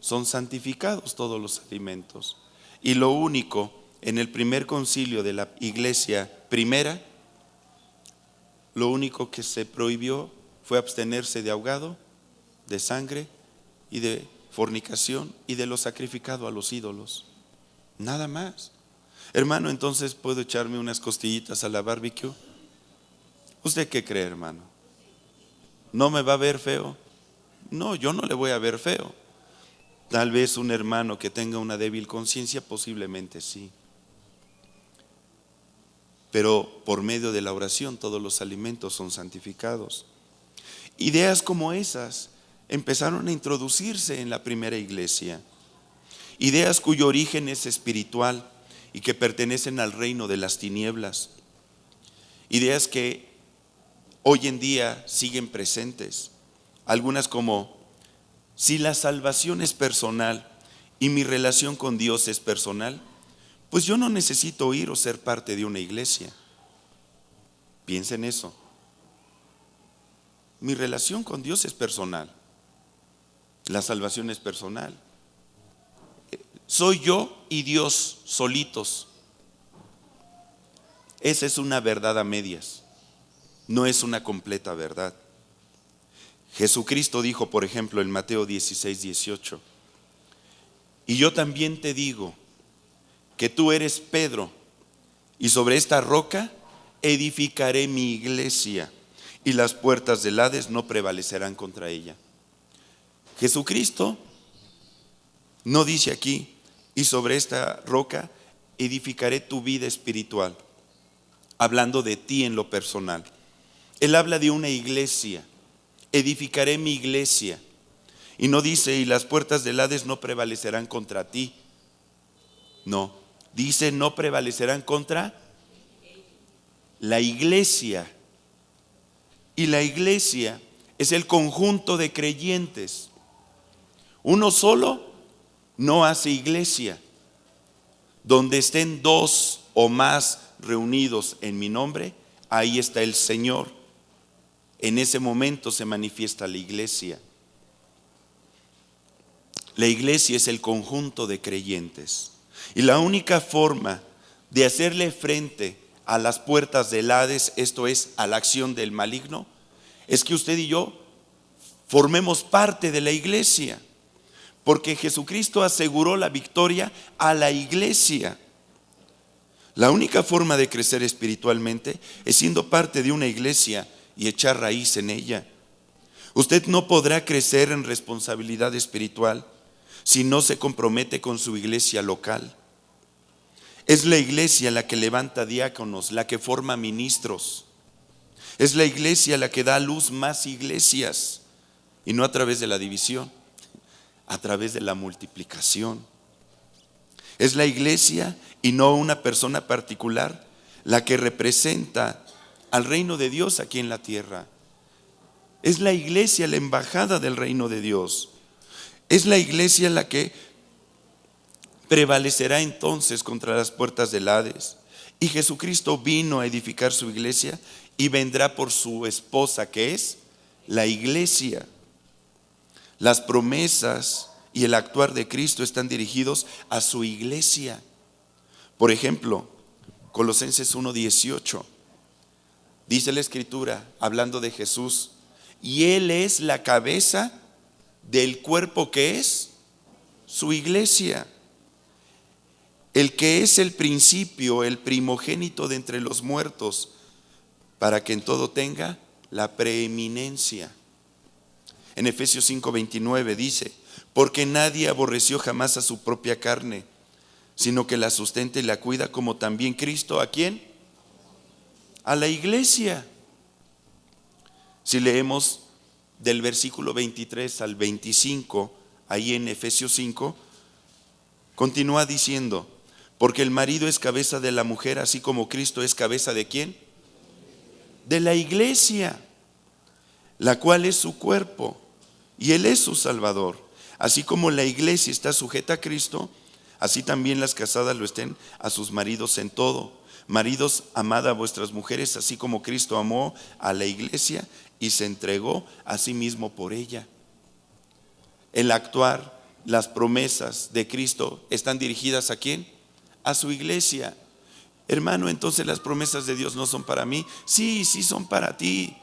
[SPEAKER 1] son santificados todos los alimentos. Y lo único, en el primer concilio de la iglesia primera, lo único que se prohibió fue abstenerse de ahogado, de sangre y de fornicación y de lo sacrificado a los ídolos. Nada más. Hermano, entonces ¿puedo echarme unas costillitas a la barbecue? ¿Usted qué cree, hermano? ¿No me va a ver feo? No, yo no le voy a ver feo. Tal vez un hermano que tenga una débil conciencia, posiblemente sí. Pero por medio de la oración todos los alimentos son santificados. Ideas como esas empezaron a introducirse en la primera iglesia. Ideas cuyo origen es espiritual y que pertenecen al reino de las tinieblas. Ideas que hoy en día siguen presentes. Algunas como, si la salvación es personal y mi relación con Dios es personal, pues yo no necesito ir o ser parte de una iglesia. Piensa en eso. Mi relación con Dios es personal. La salvación es personal. Soy yo y Dios solitos. Esa es una verdad a medias. No es una completa verdad. Jesucristo dijo, por ejemplo, en Mateo 16:18, y yo también te digo que tú eres Pedro, y sobre esta roca edificaré mi iglesia, y las puertas del Hades no prevalecerán contra ella. Jesucristo no dice aquí, y sobre esta roca edificaré tu vida espiritual, hablando de ti en lo personal. Él habla de una iglesia. Edificaré mi iglesia. Y no dice, y las puertas del Hades no prevalecerán contra ti. No, dice, no prevalecerán contra la iglesia. Y la iglesia es el conjunto de creyentes. Uno solo no hace iglesia. Donde estén dos o más reunidos en mi nombre, ahí está el Señor. En ese momento se manifiesta la iglesia. La iglesia es el conjunto de creyentes. Y la única forma de hacerle frente a las puertas del Hades, esto es, a la acción del maligno, es que usted y yo formemos parte de la iglesia. Porque Jesucristo aseguró la victoria a la iglesia. La única forma de crecer espiritualmente es siendo parte de una iglesia y echar raíz en ella. Usted no podrá crecer en responsabilidad espiritual si no se compromete con su iglesia local. Es la iglesia la que levanta diáconos, la que forma ministros. Es la iglesia la que da a luz más iglesias, y no a través de la división, a través de la multiplicación. Es la iglesia y no una persona particular la que representa al reino de Dios aquí en la tierra. Es la iglesia la embajada del reino de Dios. Es la iglesia la que prevalecerá entonces contra las puertas del Hades. Y Jesucristo vino a edificar su iglesia y vendrá por su esposa, que es la iglesia. Las promesas y el actuar de Cristo están dirigidos a su iglesia. Por ejemplo, Colosenses 1:18, dice la Escritura, hablando de Jesús, y Él es la cabeza del cuerpo que es su iglesia, el que es el principio, el primogénito de entre los muertos, para que en todo tenga la preeminencia. En Efesios 5:29 dice, porque nadie aborreció jamás a su propia carne, sino que la sustenta y la cuida, como también Cristo, ¿a quién? A la iglesia. Si leemos del versículo 23 al 25, ahí en Efesios 5, continúa diciendo, porque el marido es cabeza de la mujer, así como Cristo es cabeza ¿de quién? De la iglesia, la cual es su cuerpo, y Él es su Salvador. Así como la iglesia está sujeta a Cristo, así también las casadas lo estén a sus maridos en todo. Maridos, amad a vuestras mujeres, así como Cristo amó a la iglesia y se entregó a sí mismo por ella. El actuar, las promesas de Cristo están dirigidas ¿a quién? A su iglesia. Hermano, entonces las promesas de Dios no son para mí. Sí, sí son para ti.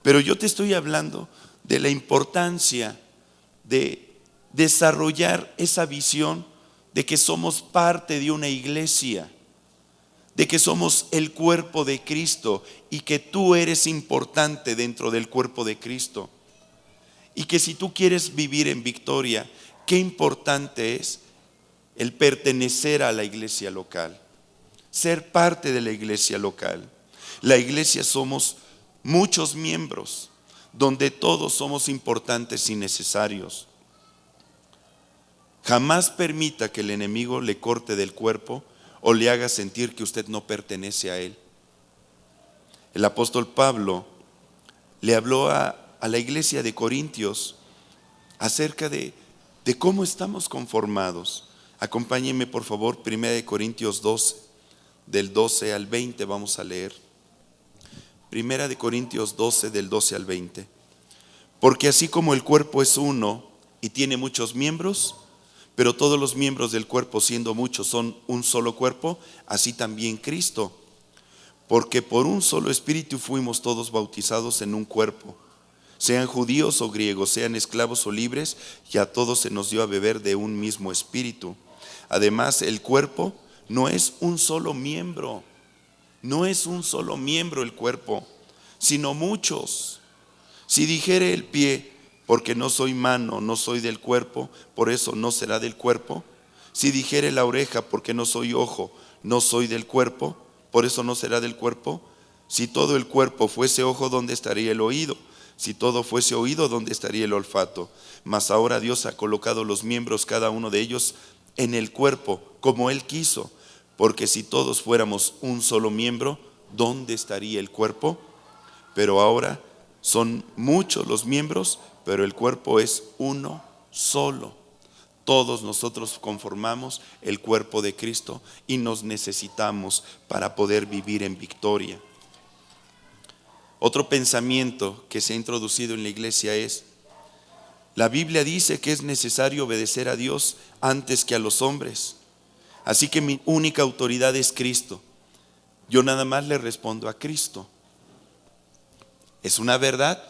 [SPEAKER 1] Pero yo te estoy hablando de la importancia de desarrollar esa visión de que somos parte de una iglesia, de que somos el cuerpo de Cristo y que tú eres importante dentro del cuerpo de Cristo. Y que si tú quieres vivir en victoria, qué importante es el pertenecer a la iglesia local, ser parte de la iglesia local. La iglesia somos muchos miembros, donde todos somos importantes y necesarios. Jamás permita que el enemigo le corte del cuerpo o le haga sentir que usted no pertenece a él. El apóstol Pablo le habló a la iglesia de Corintios acerca de cómo estamos conformados. Acompáñenme por favor, 1 Corintios 12, del 12 al 20 vamos a leer. 1 Corintios 12, del 12 al 20. Porque así como el cuerpo es uno y tiene muchos miembros, pero todos los miembros del cuerpo, siendo muchos, son un solo cuerpo, así también Cristo. Porque por un solo espíritu fuimos todos bautizados en un cuerpo, sean judíos o griegos, sean esclavos o libres, y a todos se nos dio a beber de un mismo espíritu. Además, el cuerpo no es un solo miembro, no es un solo miembro el cuerpo, sino muchos. Si dijere el pie, porque no soy mano, no soy del cuerpo, por eso no será del cuerpo. Si dijere la oreja, porque no soy ojo, no soy del cuerpo, por eso no será del cuerpo. Si todo el cuerpo fuese ojo, ¿dónde estaría el oído? Si todo fuese oído, ¿dónde estaría el olfato? Mas ahora Dios ha colocado los miembros, cada uno de ellos, en el cuerpo, como Él quiso. Porque si todos fuéramos un solo miembro, ¿dónde estaría el cuerpo? Pero ahora son muchos los miembros, pero el cuerpo es uno solo. Todos nosotros conformamos el cuerpo de Cristo y nos necesitamos para poder vivir en victoria. Otro pensamiento que se ha introducido en la iglesia es: la Biblia dice que es necesario obedecer a Dios antes que a los hombres. Así que mi única autoridad es Cristo. Yo nada más le respondo a Cristo. Es una verdad,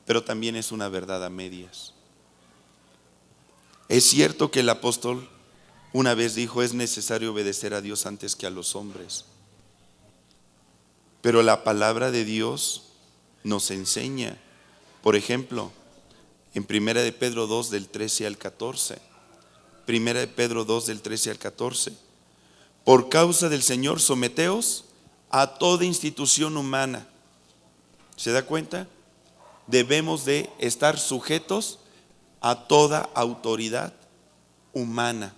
[SPEAKER 1] pero también es una verdad a medias. Es cierto que el apóstol una vez dijo: es necesario obedecer a Dios antes que a los hombres. Pero la palabra de Dios nos enseña, por ejemplo, en 1 de Pedro 2 del 13 al 14. 1 de Pedro 2 del 13 al 14. Por causa del Señor, someteos a toda institución humana. ¿Se da cuenta? Debemos de estar sujetos a toda autoridad humana.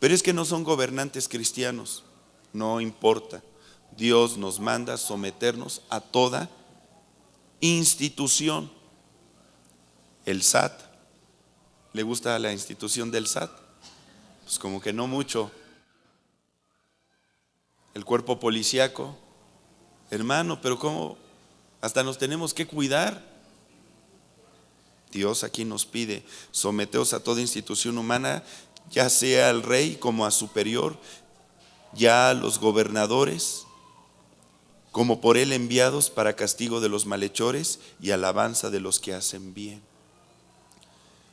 [SPEAKER 1] Pero es que no son gobernantes cristianos. No importa. Dios nos manda someternos a toda institución. El SAT, ¿le gusta la institución del SAT? Pues como que no mucho. el cuerpo policíaco. Hermano, pero ¿cómo? Hasta nos tenemos que cuidar. Dios aquí nos pide: someteos a toda institución humana, ya sea al rey como a superior, ya a los gobernadores, como por él enviados para castigo de los malhechores y alabanza de los que hacen bien.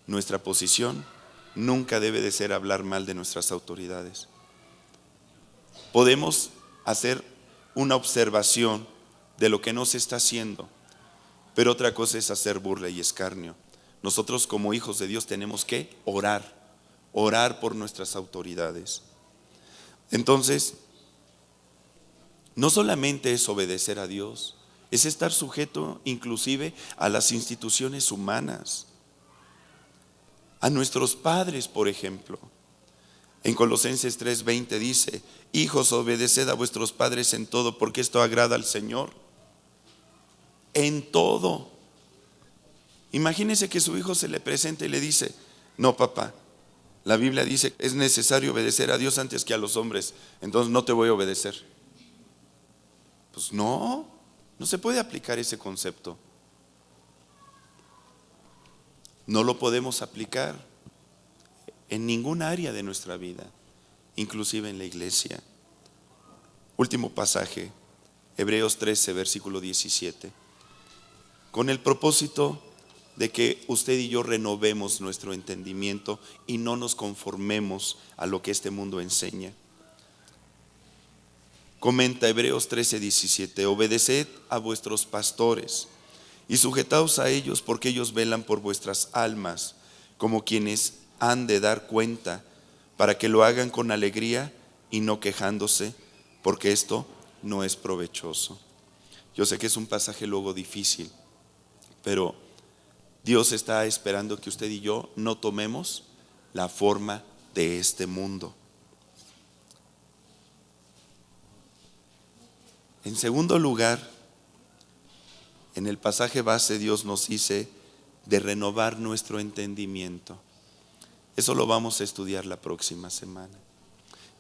[SPEAKER 1] Nuestra posición nunca debe de ser hablar mal de nuestras autoridades. Podemos hacer una observación de lo que no se está haciendo, pero otra cosa es hacer burla y escarnio. Nosotros como hijos de Dios tenemos que orar por nuestras autoridades. Entonces, no solamente es obedecer a Dios, es estar sujeto inclusive a las instituciones humanas, a nuestros padres, por ejemplo. En Colosenses 3:20 dice: hijos, obedeced a vuestros padres en todo, porque esto agrada al Señor. En todo. Imagínese que su hijo se le presenta y le dice: no, papá, la Biblia dice que es necesario obedecer a Dios antes que a los hombres, entonces no te voy a obedecer. Pues no se puede aplicar ese concepto. No lo podemos aplicar en ningún área de nuestra vida, inclusive en la iglesia. Último pasaje, Hebreos 13, versículo 17. Con el propósito de que usted y yo renovemos nuestro entendimiento y no nos conformemos a lo que este mundo enseña. Comenta Hebreos 13, 17: obedeced a vuestros pastores y sujetaos a ellos, porque ellos velan por vuestras almas, como quienes han de dar cuenta, para que lo hagan con alegría y no quejándose, porque esto no es provechoso. Yo sé que es un pasaje luego difícil, pero Dios está esperando que usted y yo no tomemos la forma de este mundo. En segundo lugar, en el pasaje base Dios nos dice de renovar nuestro entendimiento. Eso lo vamos a estudiar la próxima semana.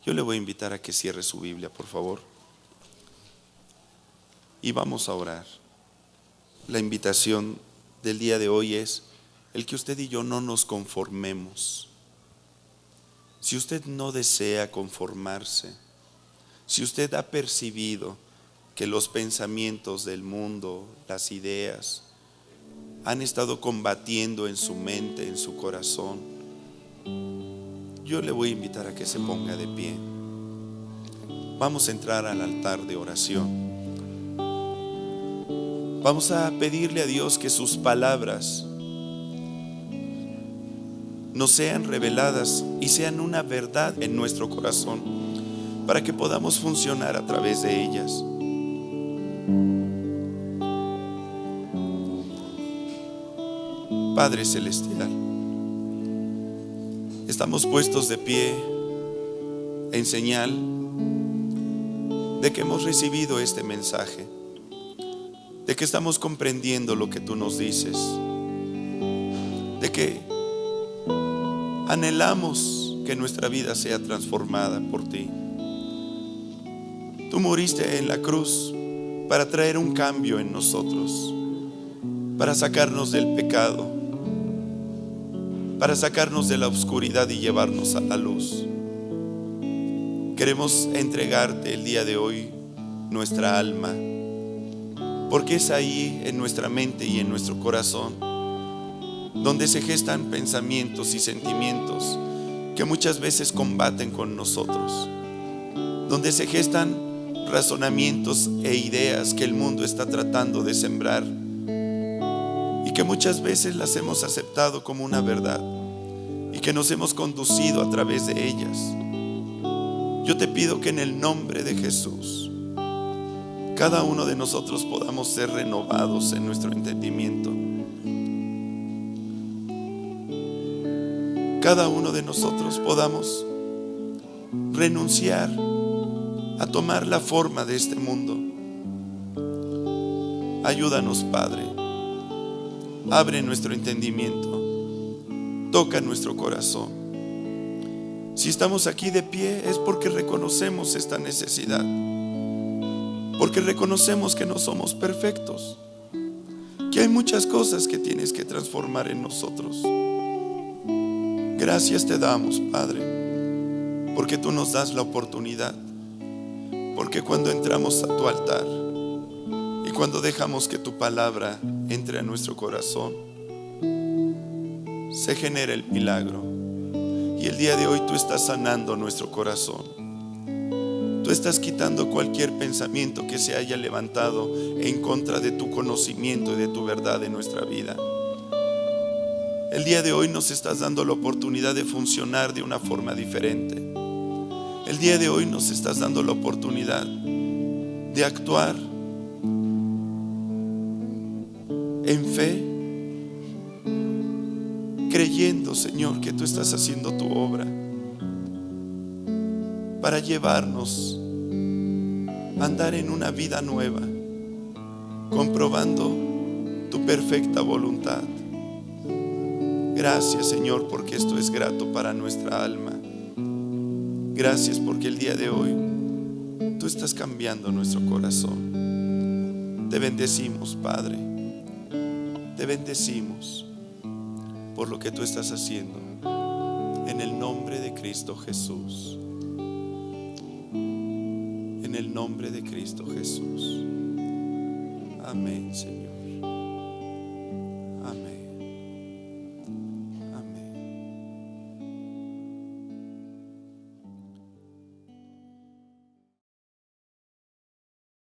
[SPEAKER 1] Yo le voy a invitar a que cierre su Biblia, por favor, y vamos a orar. La invitación del día de hoy es el que usted y yo no nos conformemos. Si usted no desea conformarse, si usted ha percibido que los pensamientos del mundo, las ideas, han estado combatiendo en su mente, en su corazón, yo le voy a invitar a que se ponga de pie. Vamos a entrar al altar de oración. Vamos a pedirle a Dios que sus palabras nos sean reveladas y sean una verdad en nuestro corazón, para que podamos funcionar a través de ellas. Padre Celestial, estamos puestos de pie en señal de que hemos recibido este mensaje, de que estamos comprendiendo lo que tú nos dices, de que anhelamos que nuestra vida sea transformada por ti. Tú moriste en la cruz para traer un cambio en nosotros, para sacarnos del pecado, para sacarnos de la oscuridad y llevarnos a la luz. Queremos entregarte el día de hoy nuestra alma, porque es ahí en nuestra mente y en nuestro corazón donde se gestan pensamientos y sentimientos que muchas veces combaten con nosotros, donde se gestan razonamientos e ideas que el mundo está tratando de sembrar y que muchas veces las hemos aceptado como una verdad y que nos hemos conducido a través de ellas. Yo te pido que en el nombre de Jesús cada uno de nosotros podamos ser renovados en nuestro entendimiento. Cada uno de nosotros podamos renunciar a tomar la forma de este mundo. Ayúdanos, Padre. Abre nuestro entendimiento. Toca nuestro corazón. Si estamos aquí de pie es porque reconocemos esta necesidad, porque reconocemos que no somos perfectos, que hay muchas cosas que tienes que transformar en nosotros. Gracias te damos, Padre, porque tú nos das la oportunidad, porque cuando entramos a tu altar y cuando dejamos que tu palabra entre a nuestro corazón, se genera el milagro. Y el día de hoy tú estás sanando nuestro corazón. Tú estás quitando cualquier pensamiento que se haya levantado en contra de tu conocimiento y de tu verdad en nuestra vida. El día de hoy nos estás dando la oportunidad de funcionar de una forma diferente. El día de hoy nos estás dando la oportunidad de actuar en fe, creyendo, Señor, que tú estás haciendo tu obra para llevarnos a andar en una vida nueva, comprobando tu perfecta voluntad. Gracias, Señor, porque esto es grato para nuestra alma. Gracias porque el día de hoy tú estás cambiando nuestro corazón. Te bendecimos, Padre. Te bendecimos por lo que tú estás haciendo. En el nombre de Cristo Jesús. En el nombre de Cristo Jesús. Amén, Señor.